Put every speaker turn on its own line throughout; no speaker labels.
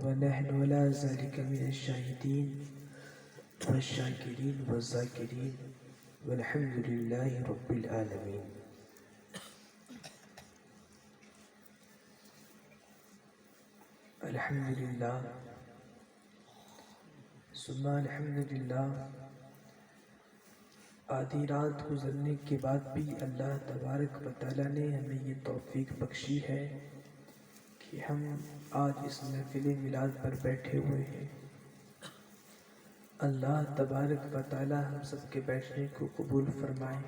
ونحن على ذلك من الشاهدين والشاكرين والذاكرين والحمد لله رب العالمين. الحمدللہ ثم الحمدللہ. آدھی رات گزرنے کے بعد بھی اللہ تبارک و تعالیٰ نے ہمیں یہ توفیق بخشی ہے کہ ہم آج اس محفل میلاد پر بیٹھے ہوئے ہیں. اللہ تبارک و تعالیٰ ہم سب کے بیٹھنے کو قبول فرمائے.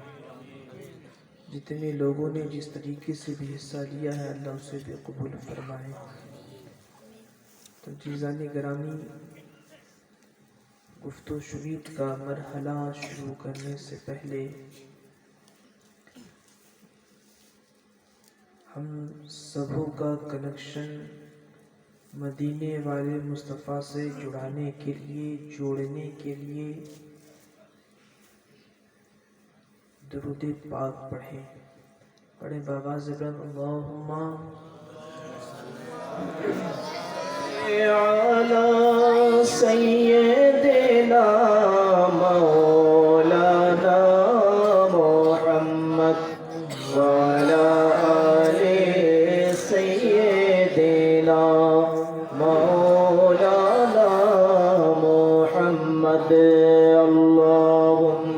جتنے لوگوں نے جس طریقے سے بھی حصہ لیا ہے اللہ اسے بھی قبول فرمائے. تو عزیزان گرامی، گفت و شنید کا مرحلہ شروع کرنے سے پہلے ہم سبوں کا کنیکشن مدینے والے مصطفیٰ سے جوڑنے کے لیے درود پاک پڑھیں باواز بلند. اللہم علی سیدنا مولانا محمد وعلی آل سیدنا مولانا محمد. اللہم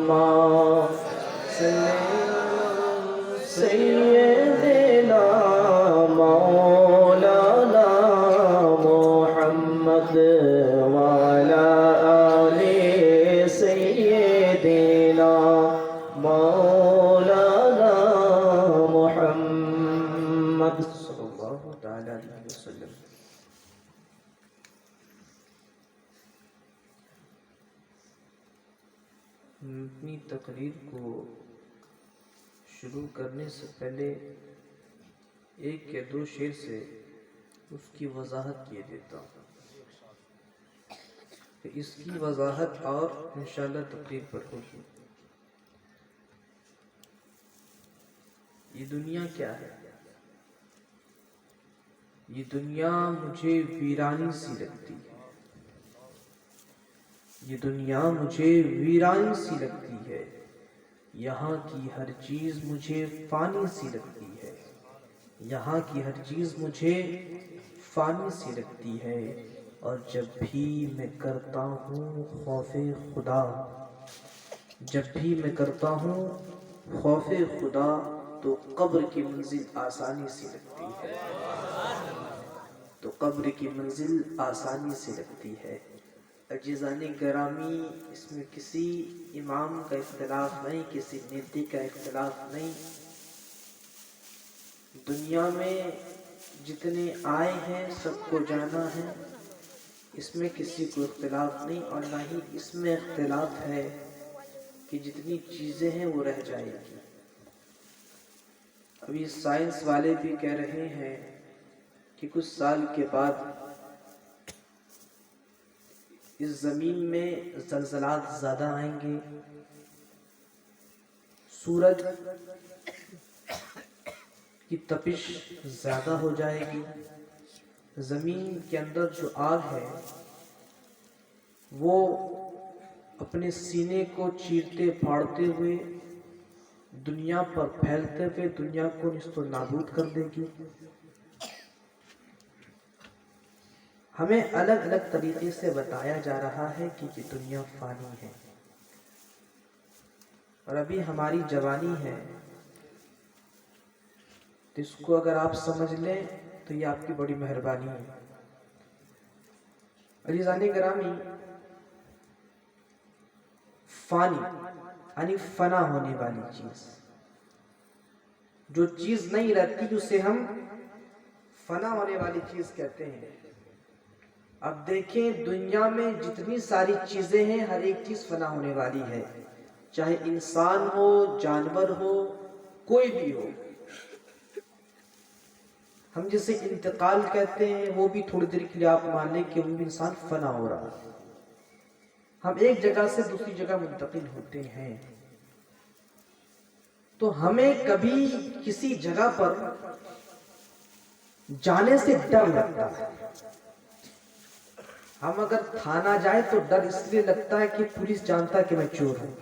سیدنا مولانا محمد وعلی آل سیدنا مولانا محمد صلی اللہ تعالی علیہ وسلم. اپنی تقریر کو شروع کرنے سے پہلے ایک یا دو شعر سے اس کی وضاحت کیے دیتا ہوں. اس کی وضاحت اور انشاءاللہ تقریر پر ہوگی. یہ دنیا کیا ہے؟ یہ دنیا مجھے ویرانی سی لگتی ہے. یہ دنیا مجھے ویرانی سی لگتی ہے. یہاں کی ہر چیز مجھے فانی سی لگتی ہے. یہاں کی ہر چیز مجھے فانی سی لگتی ہے. اور جب بھی میں کرتا ہوں خوف خدا، جب بھی میں کرتا ہوں خوف خدا، تو قبر کی منزل آسانی سی لگتی ہے. تو قبر کی منزل آسانی سے لگتی ہے. عزیزان گرامی، اس میں کسی امام کا اختلاف نہیں، کسی نیتی کا اختلاف نہیں. دنیا میں جتنے آئے ہیں سب کو جانا ہے، اس میں کسی کو اختلاف نہیں. اور نہ ہی اس میں اختلاف ہے کہ جتنی چیزیں ہیں وہ رہ جائیں گی. ابھی سائنس والے بھی کہہ رہے ہیں کہ کچھ سال کے بعد اس زمین میں زلزلات زیادہ آئیں گے، سورج کی تپش زیادہ ہو جائے گی، زمین کے اندر جو آگ ہے وہ اپنے سینے کو چیرتے پھاڑتے ہوئے دنیا پر پھیلتے ہوئے دنیا کو نیست و نابود کر دے گی. ہمیں الگ الگ طریقے سے بتایا جا رہا ہے کہ یہ دنیا فانی ہے. اور ابھی ہماری جوانی ہے، تو اس کو اگر آپ سمجھ لیں تو یہ آپ کی بڑی مہربانی ہے. عزیزان گرامی، فانی یعنی فنا ہونے والی چیز، جو چیز نہیں رہتی اسے ہم فنا ہونے والی چیز کہتے ہیں. اب دیکھیں دنیا میں جتنی ساری چیزیں ہیں ہر ایک چیز فنا ہونے والی ہے، چاہے انسان ہو، جانور ہو، کوئی بھی ہو. ہم جسے انتقال کہتے ہیں وہ بھی تھوڑی دیر کے لیے آپ مان لیں کہ وہ بھی انسان فنا ہو رہا ہے. ہم ایک جگہ سے دوسری جگہ منتقل ہوتے ہیں. تو ہمیں کبھی کسی جگہ پر جانے سے ڈر لگتا ہے. ہم اگر تھانہ جائے تو ڈر اس لیے لگتا ہے کہ پولیس جانتا ہے کہ میں چور ہوں.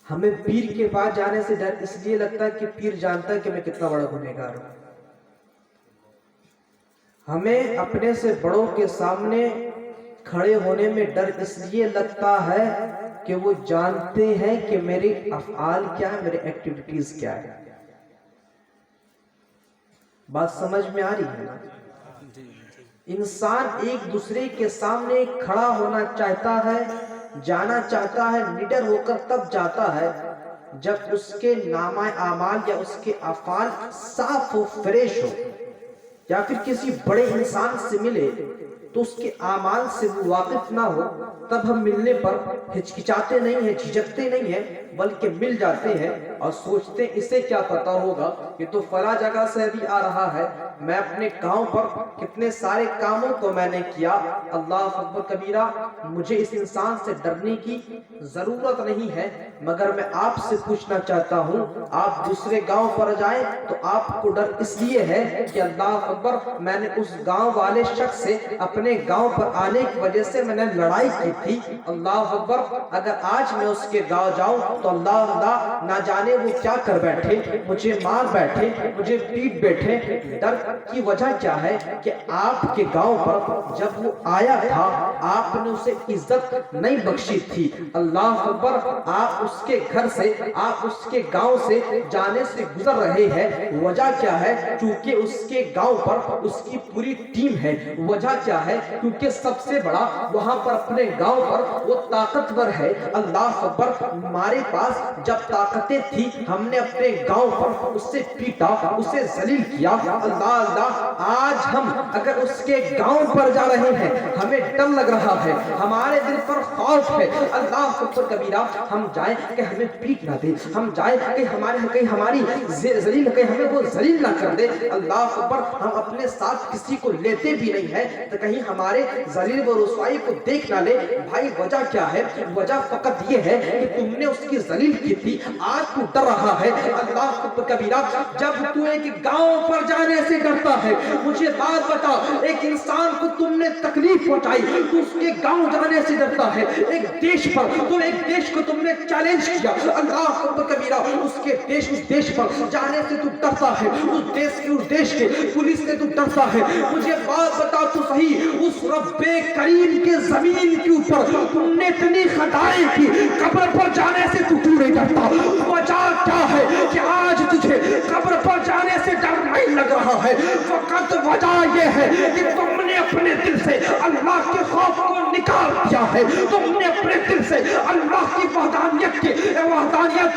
ہمیں پیر کے پاس جانے سے ڈر اس لیے لگتا ہے کہ پیر جانتا ہے کہ میں کتنا بڑا گنہگار ہوں. ہمیں اپنے سے بڑوں کے سامنے کھڑے ہونے میں ڈر اس لیے لگتا ہے کہ وہ جانتے ہیں کہ میرے افعال کیا ہے، میرے ایکٹیویٹیز کیا ہے. بات سمجھ میں آ رہی ہے نا؟ انسان ایک دوسرے کے سامنے کھڑا ہونا چاہتا ہے، جانا چاہتا ہے، نڈر ہو کر تب جاتا ہے جب اس کے نامہ اعمال یا اس کے افعال صاف و فریش ہو، یا پھر کسی بڑے انسان سے ملے تو اس کے اعمال سے وہ واقف نہ ہو. تب ہم ملنے پر ہچکچاتے نہیں ہیں، جھجکتے نہیں ہیں، بلکہ مل جاتے ہیں اور سوچتے ہیں اسے کیا پتا ہوگا، یہ تو فلاں جگہ سے بھی آ رہا ہے. میں اپنے گاؤں پر کتنے سارے کاموں کو میں نے کیا. اللہ اکبر کبیرہ. مجھے اس انسان سے ڈرنے کی ضرورت نہیں ہے، مگر میں آپ سے پوچھنا چاہتا ہوں، آپ دوسرے گاؤں پر جائیں تو آپ کو ڈر اس لیے ہے کہ اللہ اکبر میں نے اس گاؤں والے شخص سے اپنے گاؤں پر آنے کی وجہ سے میں نے لڑائی کی تھی. اللہ اکبر. اگر آج میں اس کے گاؤں جاؤں تو اللہ نہ جانے وہ کیا کر بیٹھے، مجھے مار بیٹھے، مجھے پیٹ بیٹھے. ڈر کی وجہ کیا ہے کہ آپ کے گاؤں پر جب وہ آیا تھا آپ نے اسے عزت نہیں بخشی تھی. اللہ اکبر. آپ اس کے گھر سے، آپ اس کے گاؤں سے جانے سے گزر رہے ہیں. وجہ کیا ہے؟ کیونکہ اس کے گاؤں پر اس کی پوری ٹیم ہے. وجہ کیا ہے؟ کیونکہ سب سے بڑا وہاں پر اپنے گاؤں پر وہ طاقتور ہے. اللہ اکبر. ہمارے پاس جب طاقتیں تھی ہم نے اپنے گاؤں پر اس سے پیٹا، اسے ذلیل کیا. اللہ. آج ہم اگر اس کے گاؤں پر جا رہے ہیں ہمیں ڈر لگ رہا ہے، ہمارے دل پر خوف ہے. اللہ اکبر کبیرہ. ہم جائیں کہ ہمیں پیٹ نہ دے، ہم جائیں کہ ہماری ذلیل، کہ ہمیں وہ ذلیل نہ کر دے. اللہ اکبر. ہم اپنے ساتھ کسی کو لیتے بھی نہیں ہے تو کہیں ہمارے ذلیل و رسوائی کو دیکھ نہ لے. بھائی وجہ کیا ہے؟ وجہ فقط یہ ہے کہ تم نے اس کی ذلیل کی تھی، آج تو ڈر رہا ہے. اللہ اکبر کبیرہ. جب تو ایک گاؤں پر جانے سے ڈرتا ہے، مجھے بات بتا، ایک انسان کو تم نے تکلیف پہنچائی تو اس کے گاؤں جانے سے ڈرتا ہے. ایک دیش پر تو ایک دیش کو تم نے چیلنج کیا، اللہ اکبر کبیرہ، اس دیش پر جانے سے تو ڈرتا ہے. اس دیش کے پولیس سے تو ڈرتا ہے. مجھے بات بتا تو صحیح، اس رب کریم کے زمین کے اوپر تم نے اتنی خطائیں کی، قبر پر جانے سے تو کیوں نہیں ڈرتا؟ وجہ کیا ہے کہ آج تجھے قبر پر جانے سے ڈر نہیں لگ رہا ہے؟ فقط وجہ یہ ہے کہ تم نے اپنے دل سے اللہ کے خوف کو نکال دیا ہے. تم نے اپنے دل سے اللہ کی وحدانیت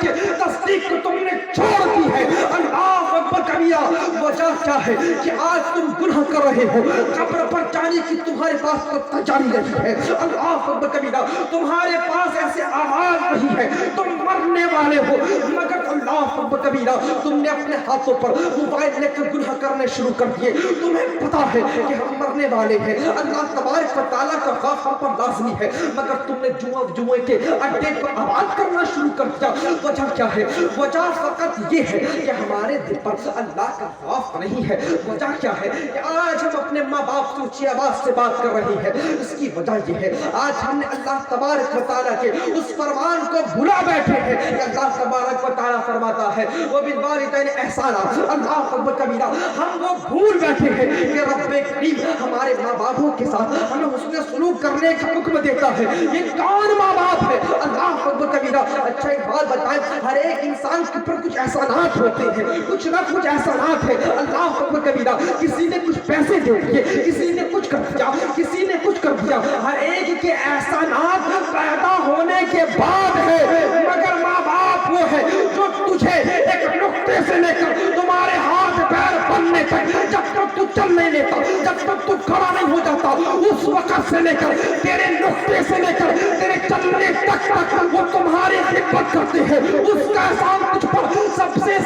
کے تصدیق کو تم نے چھوڑ دی ہے. اللہ اکبر کبیرہ. وجہ کیا ہے کہ آج تم گناہ کر رہے ہو، قبر پر جانے کی تمہارے پاس تو جاری رہی ہے. اللہ اکبر کبیرہ. تمہارے پاس ایسے آواز نہیں ہے، تم مرنے والے ہو، مگر اللہ اکبر کبیرہ تم نے اپنے ہاتھوں پر موبائل لے کر گناہ کرنے شروع کر دیے. تمہیں پتا ہے کہ ہم مرنے والے ہیں، اللہ تبارک و تعالیٰ کا خوف ہم پر لازمی ہے، مگر تم نے جمعے کے اڈے پر آواز کرنا شروع کر دیا. وجہ کیا ہے؟ وجہ فقط یہ ہے کہ ہمارے دل پر اللہ کا خوف نہیں ہے. وجہ کیا ہے کہ آج ہم اپنے ماں باپ سے اونچی آواز سے بات کر رہے ہیں. اس کی وجہ یہ ہے آج ہم نے اللہ تبارک و تعالیٰ کے اس فرمان کو بھلا بیٹھے ہیں کہ اللہ تبارک و تعالیٰ فرماتا ہے وبالوالدین احسانا. اللہ اکبر کبیرہ. ہم وہ بھول بیٹھے ہیں کہ رب کریم ہمارے ماں باپوں کے ساتھ ہمیں حسن سلوک کرنے کا حکم دیتا ہے. یہ کون ماں باپ ہے؟ اللہ اکبر کبیرہ. اچھا ایک بات بتائیں، ہر ایک انسان کے اوپر کچھ احسانات ہوتے ہیں، کچھ نہ کچھ احسانات ہے. اللہ اکبر کبیرہ. کسی نے کچھ پیسے دے دیے، کسی نے کچھ کر دیا، کسی نے کچھ کر دیا. ہر ایک کے احسانات پیدا ہونے کے بعد ہے، مگر ماں باپ وہ ہے جو تجھے ایک نقطے سے لے کر تمہارے ہاتھ پیر بننے تک، جب تک تو چل نہیں لیتا، جب تک تو کھڑا نہیں ہو جاتا، اس وقت سے لے کر تیرے نقطے سے لے کر تیرے چلنے تک وہ تمہاری خدمت کرتے ہیں. اس کا احسان تجھ پر سب سے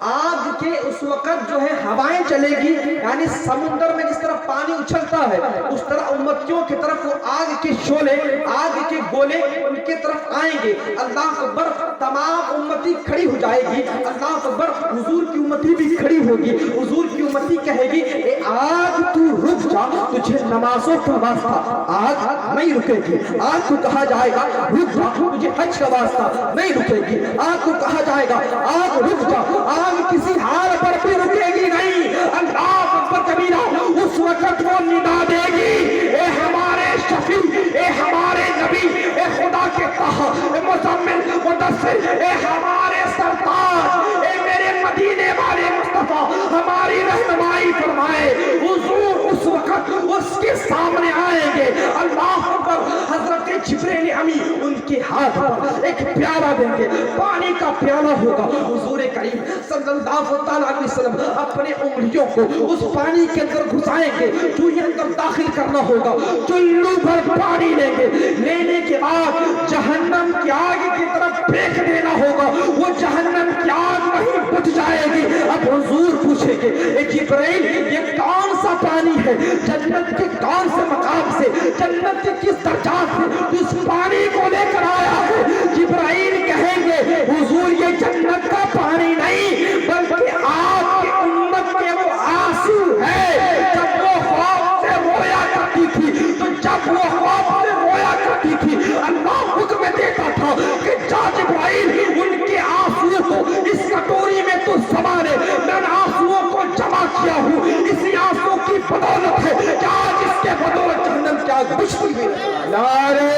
آگ کے اس وقت جو ہے ہوائیں چلے گی، یعنی سمندر میں جس طرح پانی اچھلتا ہے اس طرح امتیوں کی طرف وہ آگ کے شعلے، آگ کے گولے ان کے طرف آئیں گے۔ اللہ اکبر، تمام امتی کھڑی ہو جائے گی۔ اللہ اکبر، حضور کی امتی بھی کھڑی ہوگی۔ حضور کی امتی کہے گی اے آگ تو رک جا، تجھے نمازوں کا واسطہ۔ آگ نہیں رکے گی۔ آگ کو کہا جائے گا رک جا، تجھے حج کا واسطہ نہیں رکے گی۔ آگ کو کہا جائے گا آگ رک جا، آگ کسی حال پر بھی رکے گی نہیں۔ اللہ اکبر کبیرہ، اس وقت وہ ندا دے گی اے ہمارے شفیع، اے ہمارے نبی، اے خدا کے طاہا، اے مزمل مدثر، اے ہمارے سرتاج، اے میرے مدینے والے مصطفیٰ، ہماری رہنمائی فرمائے۔ حضور اس وقت اس کے سامنے آئیں گے۔ اللہ اکبر، حضرت جبریل امی ان کے ہاتھ پر ایک پیالہ دیں گے، پانی کا پیالہ ہوگا۔ حضور کریم صلی اللہ علیہ وسلم اپنے انگلیوں کو اس پانی کے اندر گھسائیں گے، جو ہی اندر داخل کرنا ہوگا، چلو بھر پانی لیں گے، لینے کے بعد جہنم کی آگ کی طرف پھینک دینا ہوگا۔ وہ جہنم کی آگ نہیں بجھ جائے گی۔ اب حضور پوچھیں گے اے جبرائیل، یہ کون سا پانی ہے؟ جنت کے کون سے مقام سے، جنت کے کس درجات سے اس پانی کو لے کر آیا ہے؟ جبرائیل کہیں گے حضور یہ جنت کا پانی نہیں، بلکہ آپ کی امت کے وہ آنسو ہے۔ جب وہ خواب سے رویا کرتی تھی، تو جب وہ خواب سے رویا کرتی تھی، اللہ حکم دیتا تھا کہ جا جبرائیل ان کے آنسو کو اس کٹوری میں تو سنبھالے، میں آنسو کو جمع کیا ہوں، اسی آنسو کی بدولت ہے کہ آج اس کے بدولت جہنم کی آگ بجھ گئی۔ نعرہ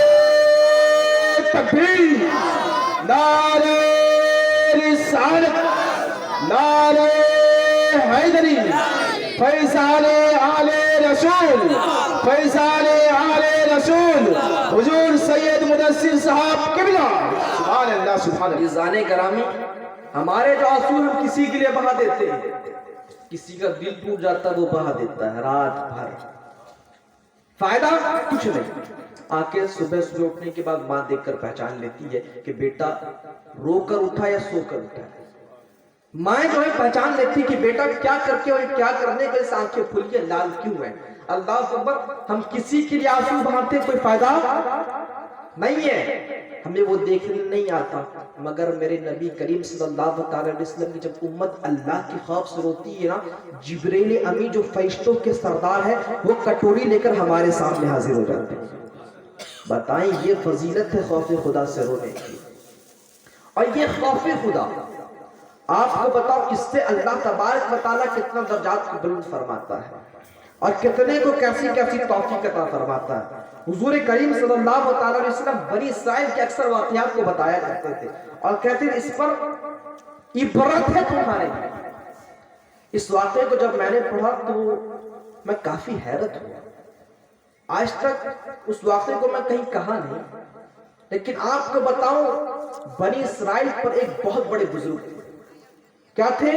تکبیر، نعرہ رسالت، نعرہ حیدری، فیضان آل رسول، فیضان آل رسول، حضور سید مدثر صاحب قبلہ۔ سبحان اللہ، سبحان اللہ۔ عزیزان گرامی، ہمارے جو آنسو ہم کسی کے لیے بہا دیتے ہیں، کسی کا دل ٹوٹ جاتا ہے وہ بہا دیتا ہے رات بھر، فائدہ کچھ نہیں۔ آنکھیں صبح اٹھنے کے بعد ماں دیکھ کر پہچان لیتی ہے کہ بیٹا رو کر اٹھا یا سو کر اٹھا۔ مائیں جو ہے پہچان لیتی کہ بیٹا کیا کر کے اور کیا کرنے کے اس آنکھیں کھل کے لال کیوں ہیں۔ اللہ اکبر، ہم کسی کے لیے آنسو بہاتے کوئی فائدہ نہیں ہے، ہمیں وہ دیکھنے نہیں آتا، مگر میرے نبی کریم صلی اللہ علیہ وسلم کی جب امت اللہ کی خوف سے روتی ہے نا، جبریل امی جو فرشتوں کے سردار ہے وہ کٹوری لے کر ہمارے سامنے حاضر ہو جاتے ہیں۔ بتائیں یہ فضیلت ہے خوف خدا سے رونے کی۔ اور یہ خوف خدا آپ کو بتاؤ اس سے اللہ تبارک و تعالیٰ کتنا درجات کو بلند فرماتا ہے اور کتنے کو کیسی کیسی توفیق عطا فرماتا ہے۔ حضور کریم صلی اللہ علیہ وسلم بنی اسرائیل کے اکثر واقعات کو بتایا کرتے تھے اور کہتے ہیں اس پر عبرت ہے تمہارے لیے۔ اس واقعے کو جب میں نے پڑھا تو میں کافی حیرت ہوا۔ آج تک اس واقعے کو میں کہیں کہا نہیں، لیکن آپ کو بتاؤں بنی اسرائیل پر ایک بہت بڑے بزرگ تھے۔ کیا تھے؟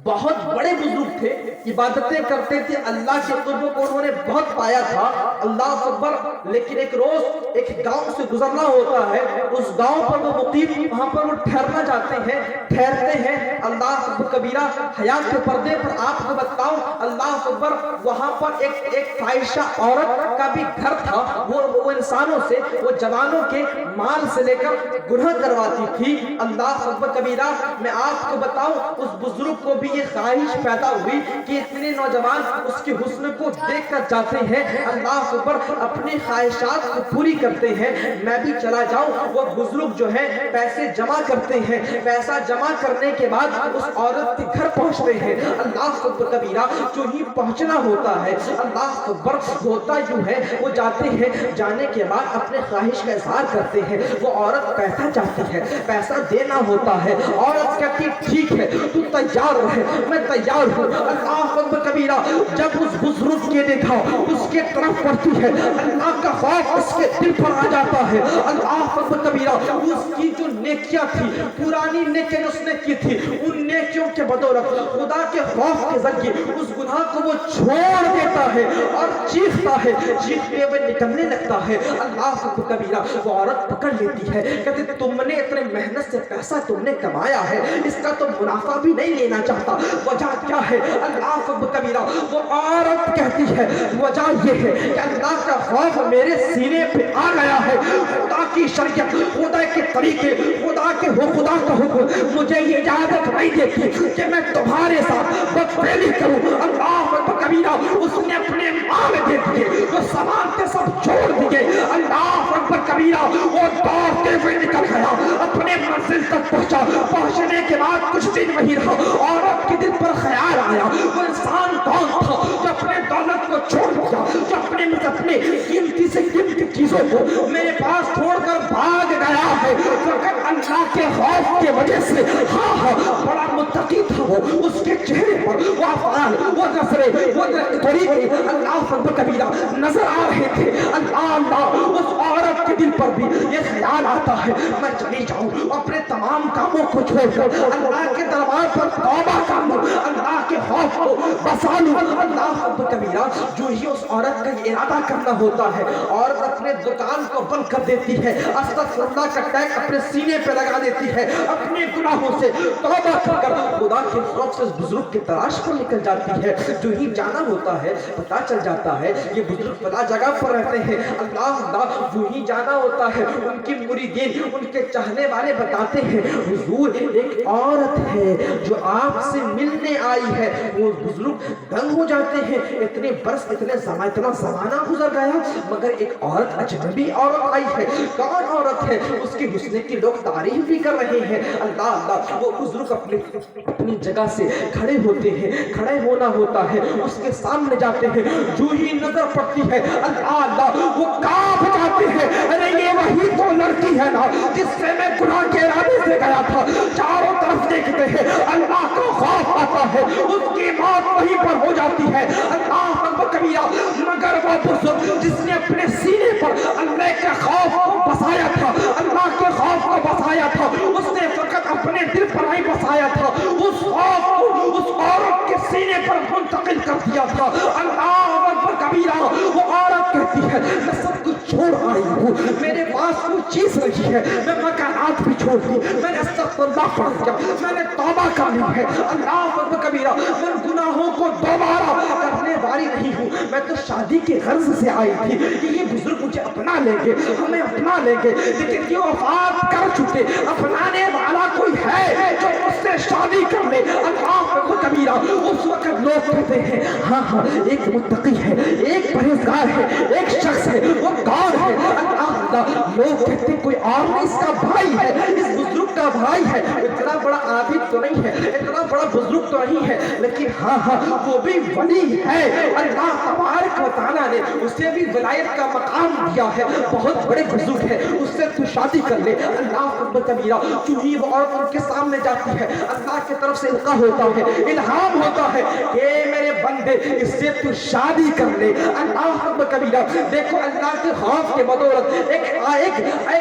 بہت بڑے بزرگ تھے، عبادتیں کرتے تھے، اللہ کے قرب کو انہوں نے بہت پایا تھا۔ اللہ اکبر، لیکن ایک روز ایک گاؤں سے گزرنا ہوتا ہے، اس گاؤں پر وہ مقیم، وہاں پر وہ ٹھہرنا چاہتے ہیں، ٹھہرتے ہیں۔ اللہ اکبر کبیرہ، حیات کے پردے پر آپ کو بتاؤں، اللہ اکبر، وہاں پر ایک فاحشہ عورت کا بھی گھر تھا۔ وہ انسانوں سے، وہ جوانوں کے مال سے لے کر گناہ کرواتی تھی۔ اللہ اکبر کبیرہ، میں آپ کو بتاؤں اس بزرگ کو بھی یہ خواہش پیدا ہوئی کہ اتنے نوجوان اس کے حسن کو دیکھ کر جاتے ہیں، اللہ اکبر، اپنی خواہشات کو پوری کرتے ہیں، میں بھی چلا جاؤں۔ وہ بزرگ جو ہے پیسے جمع کرتے ہیں، پیسہ جمع کرنے کے بعد اس عورت کے گھر پہنچتے ہیں۔ اللہ اکبر کبیرہ، جو ہی پہنچنا ہوتا ہے، اللہ اکبر، ہوتا یوں ہے وہ جاتے ہیں، جانے کے بعد اپنے خواہش کا اظہار کرتے ہیں۔ وہ عورت پیسہ چاہتی ہے، پیسہ دینا ہوتا ہے، عورت کہتی ٹھیک ہے تو تیار ہے میں تیار ہوں. اللہ اکبر کبیرہ. جب اس بزرگ کے دیکھا اس کے طرف بڑھتی ہے, اللہ کا خوف اس کے دل پر آ جاتا ہے. اللہ اکبر کبیرہ. اس کی جو نیکیاں تھی, پرانی نیکیاں اس نے کی تھی, ان نیکیوں کے بدولت خدا کے خوف کے ذریعے اس گناہ کو وہ چھوڑ دیتا ہے اور چیختا ہے, چیختے ہوئے نکلنے لگتا ہے. اللہ اکبر کبیرہ. وہ عورت پکڑ لیتی ہے, کہتے تم نے اتنے محنت سے پیسہ تم نے کمایا ہے, اس کا تو منافع بھی نہیں لینا چاہتا, وجہ کیا ہے؟ اللہ اکبر کبیرہ. وہ عورت کہتی ہے وجہ یہ ہے کہ اللہ کا خوف میرے سینے پہ آ گیا ہے. خدا کی شریعت, خدا کے طریقے, خدا کا حکم مجھے یہ اجازت نہیں دیتی کہ میں تمہارے ساتھ بدفعلی کروں. اللہ اکبر کبیرہ. اس نے اپنے مال دے دیے, وہ سامان کے سب چھوڑ دیے. اللہ اکبر کبیرہ. وہ دوڑتے ہوئے نکل گیا, اپنے منزل تک پہنچا. پہنچنے کے بعد کچھ دن وہی رہا. عورت کے دل پر خیال آیا وہ انسان کون تھا جو اپنے دولت کو چھوڑ دیا, جو اپنے قیمتی سے قیمتی چیزوں کو میرے پاس چھوڑ کر بھاگ گیا ہے فقط اللہ کے خوف کی وجہ سے. ہاں بڑا متقی تھا وہ, اس کے چہرے پر وہ افعال, وہ نظریں, وہ طریقے اللہ اکبر کبیرہ نظر آ رہے تھے. اللہ اس عورت کے دل پر بھی یہ خیال آتا ہے میں چلی جاؤں اپنے تمام کاموں کو چھوڑ کر اللہ کے دربار پر توبہ کر لوں, اللہ کے خوف کو بسا لوں. اللہ اکبر کبیرہ. جو ہی اس عورت کا یہ ارادہ کرنا ہوتا ہے, عورت اپنے دکان کو بند کر دیتی ہے, استغفر اللہ کا ٹیگ اپنے سینے پہ لگا دیتی ہے, اپنے گناہوں سے توبہ کر خدا کے خوف سے اس بزرگ کی تلاش پر نکل جاتی ہے. جو ہی جانا ہوتا ہے پتا چل جاتا ہے یہ بزرگ فلاں جگہ پر رہتے ہیں. اللہ جو ہی جانا ہوتا ہے ان کی مریدین, ان کے چاہنے والے بتاتے ہیں حضور ایک عورت ہے جو آپ سے ملنے آئی ہے. وہ بزرگ دنگ ہو جاتے ہیں, اتنے برس اتنا زمانہ گزر گیا مگر ایک عورت, اجنبی عورت آئی ہے. کون عورت ہے؟ اس کے حسن کی لوگ تعریف بھی کر رہے ہیں. اللہ وہ بزرگ اپنی جگہ سے کھڑے ہوتے ہیں, کھڑے ہونا ہوتا ہے, اس کے سامنے جاتے ہیں. جو ہی نظر پڑتی ہے اللہ وہ کانپ جاتے ہیں. ارے یہ وہی تو لڑکی ہے نا جس سے میں گناہ کے ارادے سے گیا تھا. چاروں طرف دیکھتے ہیں, اللہ کا خوف آتا ہے, اس کی موت وہیں پر ہو جاتی ہے. اللہ اکبر کبیرہ. مگر وہ بزرگ جس نے اپنے سینے پر اللہ کے خوف کو بسایا تھا, اللہ کے خوف کو بسایا تھا, اس نے فقط اپنے دل پر نہیں بسایا تھا, اس خوف کو اس عورت کے سینے پر منتقل کر دیا تھا. اللہ اکبر کبیرہ. وہ عورت کہتی ہے میں سب کچھ چھوڑ آئی ہوں, میرے پاس کوئی چیز نہیں ہے, میں مکانات بھی چھوڑ دی, میں نے استغفر اللہ پڑھ دیا, میں نے توبہ کر لی ہے. اللہ اکبر کبیرہ. میں گناہوں کو دوبارہ کرنے والی نہیں ہوں. میں تو شادی کے غرض سے آئی تھی کہ یہ بزرگ مجھے اپنا لیں گے, ہمیں اپنا لیں گے, لیکن یہ وفات کر چکے, اپنانے والا کوئی ہے جو مجھ سے شادی کر لے. اللہ اکبر کبیرہ. اس وقت لوگ کہتے ہیں ہاں ایک متقی ہے, ایک پرہیزگار ہے, ایک شخص ہے, وہ کون ہے؟ اللہ. لوگ کہتے کوئی اور نہیں, اس کا بھائی ہے, اس بزرگ کا بھائی ہے. اتنا بڑا عابد تو نہیں ہے, اتنا بڑا بزرگ تو نہیں ہے, لیکن ہاں وہ بھی ولی ہے. اللہ تبارک و تعالیٰ نے اسے بھی ولایت کا مقام دیا ہے, بہت بڑے بزرگ ہے, اس سے تو شادی کر لے. اللہ اکبر کبیرہ. کیوں ہی وہ عورت ان کے سامنے جاتی ہے, اللہ کی طرف سے القا ہوتا ہے, الہام ہوتا ہے کہ میرے بندے اس سے تو شادی کر لے. اللہ اکبر کبیرہ. دیکھو اللہ کے خوف کے بدولت ایک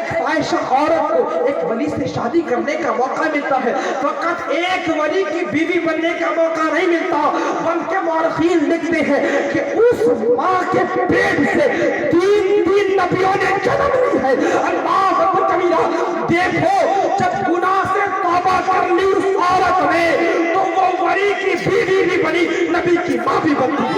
فاحشہ عورت کو ایک ولی سے شادی کرنے کا موقع ملتا ہے. فقط ایک ولی کی بیوی بننے کا موقع نہیں ملتا, بلکہ مورخین لکھتے ہیں کہ اس ماں کے پیٹ سے تین نبیوں نے جنم لی ہے. اللہ اکبر کبیرہ. دیکھو جب گناہ سے توبہ کر لی اس عورت نے تو وہ ولی کی بیوی بھی بنی, نبی کی ماں بھی بنی.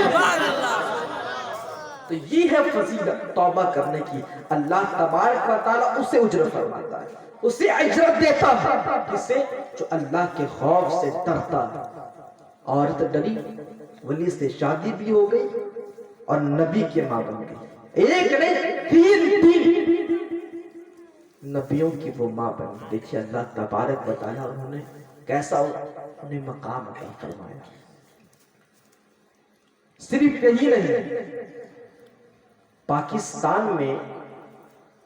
تو یہ ہے فضیلت توبہ کرنے کی. اللہ تبارک و تعالیٰ اسے اجرت فرماتا ہے, اسے اجرت دیتا ہے, جسے جو اللہ کے خوف سے ڈرتا. عورت ڈری, ولی سے شادی بھی ہو گئی اور نبی کے ماں بن گئی. ایک نہیں تین نبیوں کی وہ ماں بنی. دیکھیے اللہ تبارک و تعالیٰ انہوں نے کیسا انہیں مقام عطا فرمایا. صرف یہی نہیں, پاکستان میں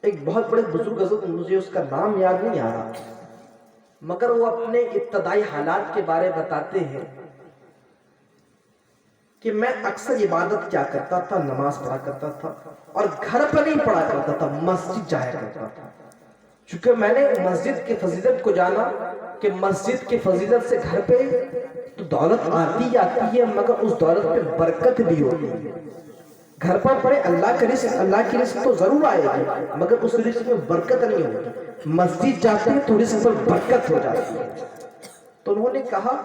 ایک بہت بڑے بزرگ حضرت, مجھے اس کا نام یاد نہیں آ رہا, مگر وہ اپنے ابتدائی حالات کے بارے بتاتے ہیں کہ میں اکثر عبادت کیا کرتا تھا، نماز پڑھا کرتا تھا، اور گھر پر نہیں پڑھا کرتا تھا، مسجد جایا کرتا تھا. چونکہ میں نے مسجد کی فضیلت کو جانا کہ مسجد کی فضیلت سے گھر پہ تو دولت آتی ہے، مگر اس دولت پہ برکت بھی ہوتی ہے. گھر پر پڑھے اللہ کی رزق تو ضرور آئے گی، مگر اس رزق میں برکت نہیں ہوگی. مسجد جاتے ہیں تو رزق پر برکت ہو جاتی ہے. تو انہوں نے کہا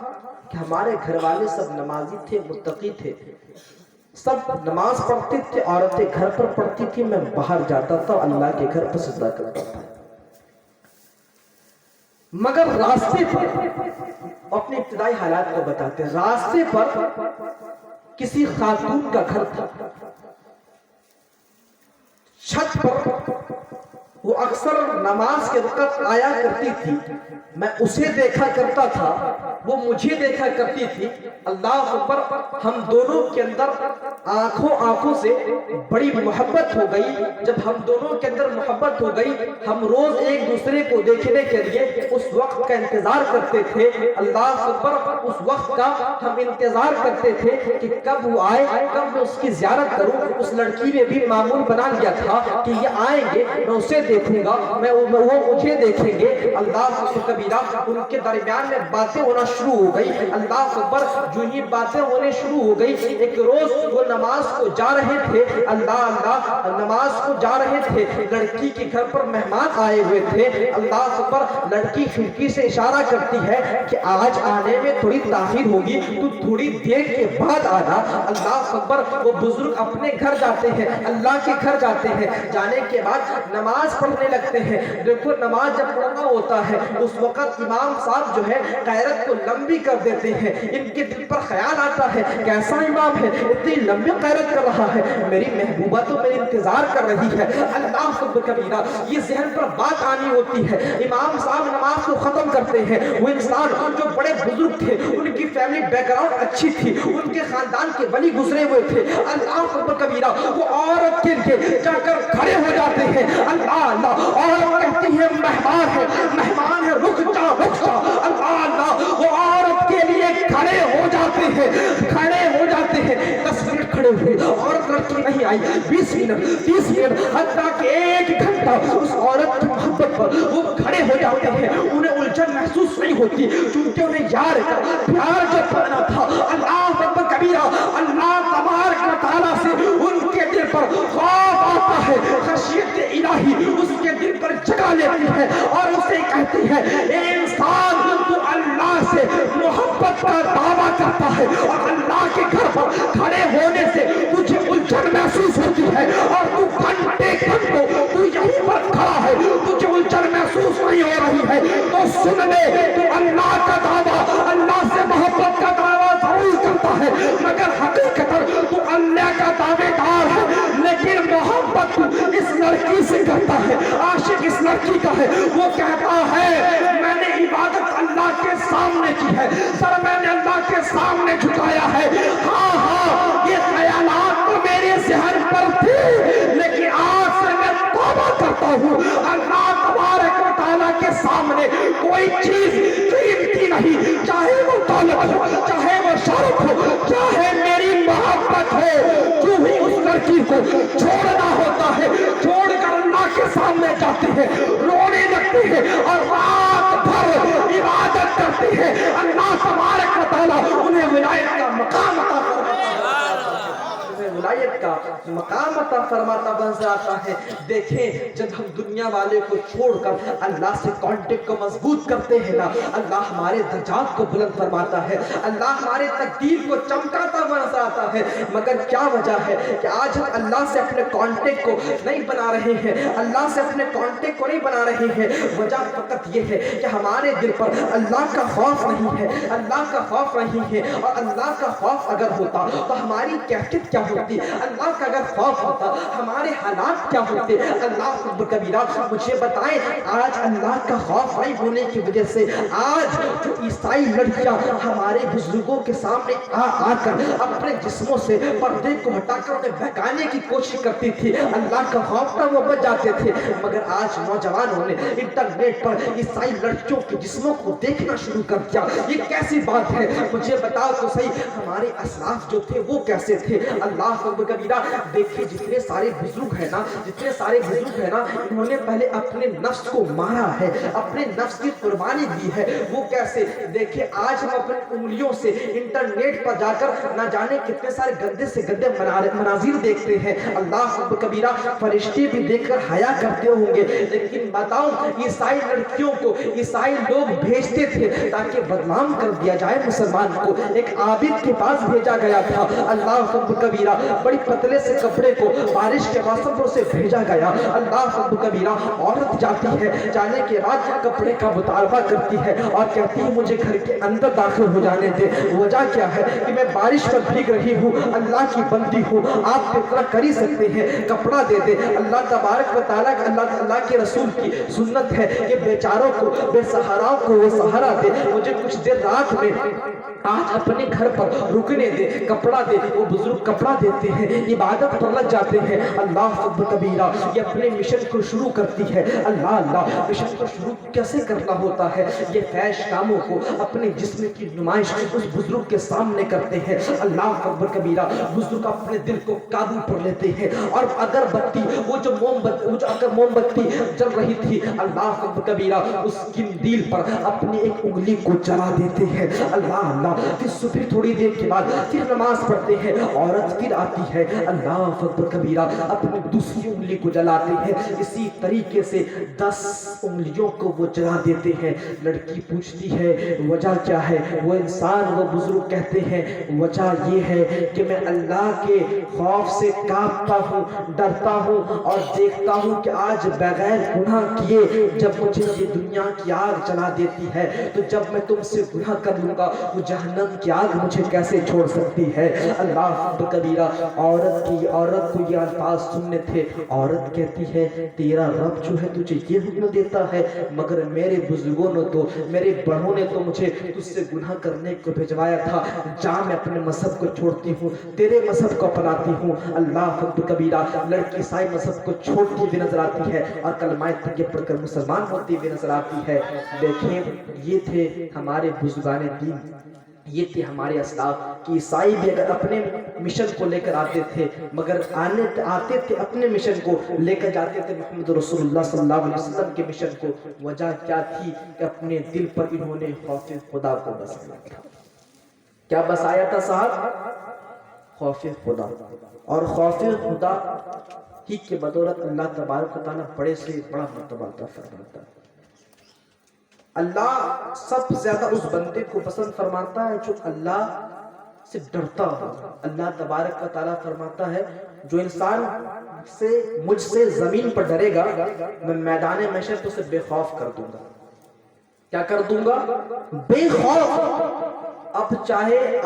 کہ ہمارے گھر والے سب نمازی تھے، متقی تھے، سب نماز پڑھتے تھے، عورتیں گھر پر پڑھتی تھی، میں باہر جاتا تھا اللہ کے گھر پر سجدہ کرتا تھا. مگر راستے پر اپنے ابتدائی حالات کو بتاتے ہیں. راستے پر کسی خاتون کا گھر تھا، چھت پر وہ اکثر نماز کے وقت آیا کرتی تھی. میں اسے دیکھا کرتا تھا، وہ مجھے دیکھا کرتی تھی. اللہ اکبر، ہم دونوں کے اندر آنکھوں سے بڑی محبت ہو گئی. جب ہم دونوں کے اندر محبت ہو گئی، ہم روز ایک دوسرے کو دیکھنے کے لیے اس وقت کا انتظار کرتے تھے. اللہ اکبر، اس وقت کا ہم انتظار کرتے تھے کہ کب وہ آئے، کب میں اس کی زیارت کروں. اس لڑکی نے بھی معمول بنا لیا تھا کہ یہ آئیں گے، میں اسے دیکھوں گا، وہ مجھے دیکھیں گے. اللہ کبیرہ، ان کے درمیان میں باتیں ہونا شروع ہو گئی. اللہ اکبر، جو ہی باتیں ہونے شروع ہو گئی، ایک روز وہ نماز کو جا رہے تھے. اللہ نماز کو جا رہے تھے، لڑکی کے گھر پر مہمان آئے ہوئے تھے. اللہ اکبر، لڑکی کھڑکی سے اشارہ کرتی ہے کہ آج آنے میں تھوڑی تاخیر ہوگی، تو تھوڑی دیر کے بعد آنا. اللہ اکبر، وہ بزرگ اپنے گھر جاتے ہیں، اللہ کے گھر جاتے ہیں. جانے کے بعد نماز پڑھنے لگتے ہیں. دیکھو، نماز جب پڑھنا ہوتا ہے اس وقت امام صاحب جو ہے قیرت کو لمبی کر دیتے ہیں. ان کے دل پر خیال آتا ہے کیسا امام ہے، اتنی لمبی قیرت کر رہا ہے، میری محبوبہ تو میری انتظار کر رہی ہے. اللہ کبیرہ، یہ ذہن پر بات آنی ہوتی ہے. امام صاحب نماز کو ختم کرتے ہیں. وہ انسان جو بڑے بزرگ تھے، ان کی فیملی بیک گراؤنڈ اچھی تھی، ان کے خاندان کے ولی گزرے ہوئے تھے. اللہ کبیرہ، وہ عورت کے لیے جا کر کھڑے ہو جاتے ہیں. اللہ، عورت کہتی ہے مہمان ہے، رک جا. اللہ، وہ عورت کے لیے کھڑے ہو جاتے ہیں. 10 منٹ کھڑے ہوئے، عورت لڑکی نہیں آئی. 20 منٹ، 30 منٹ، حتیٰ کہ 1 گھنٹہ اس عورت کی محبت پر وہ کھڑے ہو جاتے ہیں. انہیں الجھن محسوس نہیں ہوتی، کیونکہ انہیں یار کا پیار جو پڑنا تھا. اللہ اکبر کبیرہ، اللہ تبارک و تعالیٰ سے ان کے دل پر خوف آتا ہے. خشیت الہی اس کے دل پر جگہ لیتی ہے اور اسے کہتی ہے اے انسان، تو اللہ سے محبت کا دعویٰ کرتا ہے اور اللہ کے گھر پر کھڑے ہونے سے تجھے الجھن محسوس ہوتی ہے، اور تو گھنٹوں تو یہیں پر کھڑا ہے، تجھے الجھن محسوس نہیں ہو رہی ہے. تو سن لے، تو اللہ کا دعویٰ، اللہ سے محبت کا دعویٰ ضرور کرتا ہے، مگر حقیقت تو اللہ کا دعوے دار ہے، لیکن محبت اس لڑکی سے کرتا ہے. عاشق اس لڑکی کا ہے. وہ کہتا ہے میں نے عبادت اللہ کے سامنے کی ہے، سر میں نے اللہ کے سامنے جھکایا ہے. ہاں، یہ خیالات تو میرے ذہن پر تھے، لیکن آج سے میں توبہ کرتا ہوں. اللہ تبارک و تعالیٰ کے سامنے کوئی چیز قیمتی نہیں، چاہے وہ دولت ہو، چاہے وہ شرف ہو، چاہے میری محبت ہو. کیوں ہی اس لڑکی کو چھوڑنا ہوتا ہے. چھوڑ کر اللہ کے سامنے جاتے ہیں، رونے لگتے ہیں اور رات بھر عبادت کرتے ہیں. اللہ تبارک و تعالیٰ انہیں ولایت کا مقام عطا فرماتا بن جاتا ہے. دیکھیں، جب ہم دنیا والے کو چھوڑ کر اللہ سے کانٹیکٹ کو مضبوط کرتے ہیں نا، اللہ ہمارے درجات کو بلند فرماتا ہے، اللہ ہمارے تقدیر کو چمکاتا بن جاتا ہے. مگر کیا وجہ ہے کہ آج ہم اللہ سے اپنے کانٹیکٹ کو نہیں بنا رہے ہیں، اللہ سے اپنے کانٹیکٹ کو نہیں بنا رہے ہیں؟ وجہ فقط یہ ہے کہ ہمارے دل پر اللہ کا خوف نہیں ہے، اللہ کا خوف نہیں ہے. اور اللہ کا خوف اگر ہوتا تو ہماری کیفیت کیا ہوتی؟
جاتی. اللہ کا اگر خوف ہوتا ہمارے حالات کیا ہوتے. اللہ رب کبیرہ مجھے بتائیں آج اللہ کا خوف نہیں ہونے کی وجہ سے آج جو عیسائی لڑکیاں ہمارے بزرگوں کے سامنے آ کر اپنے جسموں سے پردے کو ہٹا کر انہیں بہکانے کی کوشش کرتی تھی, اللہ کا خوف تھا وہ بچ جاتے تھے. مگر آج نوجوانوں نے انٹرنیٹ پر عیسائی لڑکیوں کے جسموں کو دیکھنا شروع کر دیا. یہ کیسی بات ہے, مجھے بتاؤ تو صحیح ہمارے اسلاف جو تھے وہ کیسے تھے. اللہ رب کبیرہ دیکھیں جتنے سارے بزرگ ہیں نا انہوں نے پہلے اپنے نفس کو مارا ہے, اپنے نفس کی قربانی دی ہے. وہ کیسے دیکھیں آج ہم اپنی انگلیوں سے انٹرنیٹ پر جا کر نہ جانے کتنے سارے گندے سے گندے مناظر دیکھتے ہیں. اللہ رب کبیرہ فرشتے بھی دیکھ کر حیا کرتے ہوں گے, لیکن بتاؤ عیسائی لڑکیوں کو عیسائی لوگ بھیجتے تھے تاکہ بدنام کر دیا جائے مسلمان کو. ایک عابد کے پاس بھیجا گیا تھا, اللہ رب کبیرہ بڑی پتلے سے کپڑے کو بارش کے موسم پر اسے بھیجا گیا. اللہ رب کبیرہ عورت جاتی ہے, جانے کے بعد کپڑے کا مطالبہ کرتی ہے اور کہتی ہے مجھے گھر کے اندر داخل ہو جانے دے. وجہ کیا ہے کہ میں بارش پر بھیگ رہی ہوں, اللہ کی بندی ہوں, آپ اتنا کر ہی سکتے ہیں کپڑا دے دے. اللہ تبارک و تعالیٰ اللہ کے رسول کی سنت ہے کہ بیچاروں کو بے سہاراؤں کو وہ سہارا دے. مجھے کچھ دیر رات میں آج اپنے گھر پر رکنے دے, کپڑا دے. وہ بزرگ کپڑا دیتے ہیں, عبادت پر لگ جاتے ہیں. اللہ رب کبیرہ یہ اپنے مشن کو شروع کرتی ہے. اللہ مشن کو شروع کیسے کرنا ہوتا ہے, یہ فحش کاموں کو اپنے جسم کی نمائش اس بزرگ کے سامنے کرتے ہیں. اللہ رب کبیرہ بزرگ اپنے دل کو قابو پر لیتے ہیں اور اگر بتی وہ جو موم بتی جل رہی تھی, اللہ رب کبیرہ اس قندیل پر اپنی ایک انگلی کو جلا دیتے ہیں. اللہ پھر صبح تھوڑی دیر کے بعد پھر نماز پڑھتے ہیں, عورت پھر آتی ہے, اللہ رب کبیرہ اپنی دوسری انگلی کو جلاتے ہیں. اسی طریقے سے 10 انگلیوں کو وہ جلا دیتے ہیں. لڑکی پوچھتی ہے وجہ کیا ہے, وہ انسان وہ بزرگ کہتے ہیں وجہ یہ ہے کہ میں اللہ کے خوف سے کانپتا ہوں, ڈرتا ہوں اور دیکھتا ہوں کہ آج بغیر گناہ کیے جب مجھے یہ دنیا کی آگ جلا دیتی ہے تو جب میں تم سے گناہ کر لوں گا وہ جہنم کی آگ مجھے کیسے چھوڑ سکتی ہے. اللہ رب کبیرہ عورت کو یہ الفاظ سننے تھے. عورت کہتی ہے تیرا رب جو ہے تجھے یہ حکم دیتا ہے, مگر میرے بزرگوں نے تو میرے بڑوں نے تو مجھے تجھ سے گناہ کرنے کو بھجوایا تھا. جا میں اپنے مذہب کو چھوڑتی ہوں, تیرے مذہب کو اپناتی ہوں. اللہ رب کبیرہ لڑکی عیسائی مذہب کو چھوڑتی ہوئی نظر آتی ہے اور کلمہ طیب پڑھ کر مسلمان ہوتی ہوئی نظر آتی ہے. دیکھیں یہ تھے ہمارے بزرگان دین, یہ تھے ہمارے اسلاف کہ عیسائی بھی اگر اپنے مشن کو لے کر آتے تھے مگر آتے تھے اپنے مشن کو لے کر جاتے تھے محمد رسول اللہ صلی اللہ علیہ وسلم کے مشن کو. وجہ کیا تھی کہ اپنے دل پر انہوں نے خوف خدا کو بسایا تھا. کیا بسایا تھا صاحب؟ خوف خدا. اور خوف خدا ہی کے بدولت اللہ تبارک و تعالیٰ بڑے سے بڑا مرتبہ عطا فرماتا ہے. اللہ سب زیادہ اس بندے کو پسند فرماتا ہے جو اللہ سے ڈرتا ہو. اللہ تبارک و تعالیٰ فرماتا ہے جو انسان مجھ سے زمین پر ڈرے گا میں میدان محشر تو اسے بے خوف کر دوں گا. کیا کر دوں گا؟ بے خوف. اب چاہے